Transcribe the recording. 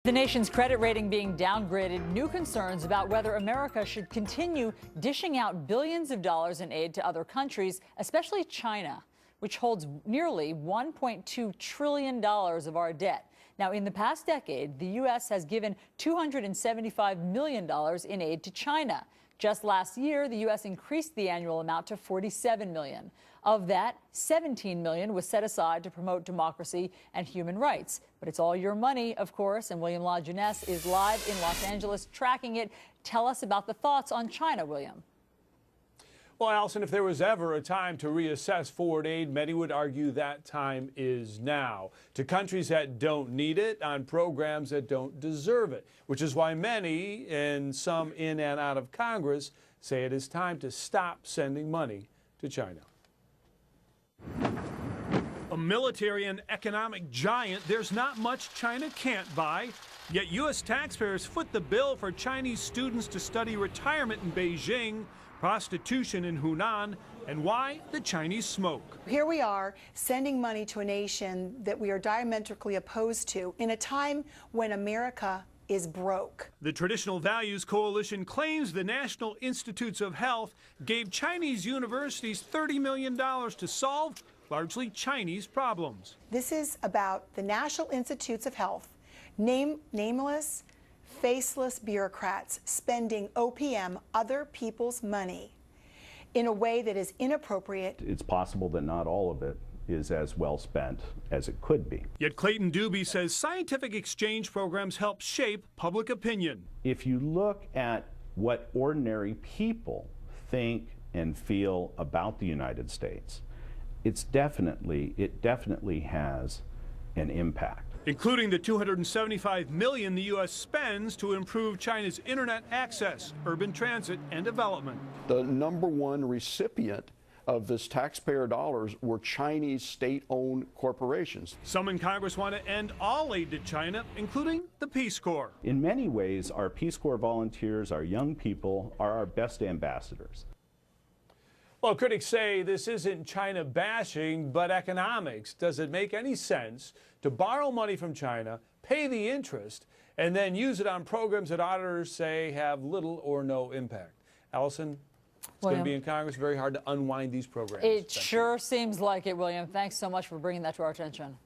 The nation's credit rating being downgraded, new concerns about whether America should continue dishing out billions of dollars in aid to other countries, especially China, which holds nearly $1.2 trillion of our debt. Now, in the past decade, the U.S. has given $275 million in aid to China. Just last year, the U.S. increased the annual amount to $47 million. Of that, $17 million was set aside to promote democracy and human rights. But it's all your money, of course, and William LaJeunesse is live in Los Angeles tracking it. Tell us about the thoughts on China, William. Well, Allison, if there was ever a time to reassess foreign aid, many would argue that time is now. To countries that don't need it, on programs that don't deserve it, which is why many, and some in and out of Congress, say it is time to stop sending money to China. A military and economic giant, there's not much China can't buy. Yet U.S. taxpayers foot the bill for Chinese students to study retirement in Beijing, prostitution in Hunan, and why the Chinese smoke. Here we are sending money to a nation that we are diametrically opposed to in a time when America is broke. The Traditional Values Coalition claims the National Institutes of Health gave Chinese universities $30 million to solve largely Chinese problems. This is about the National Institutes of Health, nameless, faceless bureaucrats spending OPM, other people's money, in a way that is inappropriate. It's possible that not all of it is as well spent as it could be. Yet Clayton Dubie says scientific exchange programs help shape public opinion. If you look at what ordinary people think and feel about the United States, it definitely has an impact. Including the $275 million the U.S. spends to improve China's internet access, urban transit, and development. The #1 recipient of this taxpayer dollars were Chinese state-owned corporations. Some in Congress want to end all aid to China, including the Peace Corps. In many ways, our Peace Corps volunteers, our young people, are our best ambassadors. Well, critics say this isn't China bashing, but economics. Does it make any sense to borrow money from China, pay the interest, and then use it on programs that auditors say have little or no impact? Allison, it's going to be in Congress. Very hard to unwind these programs. It sure seems like it, William. Thanks so much for bringing that to our attention.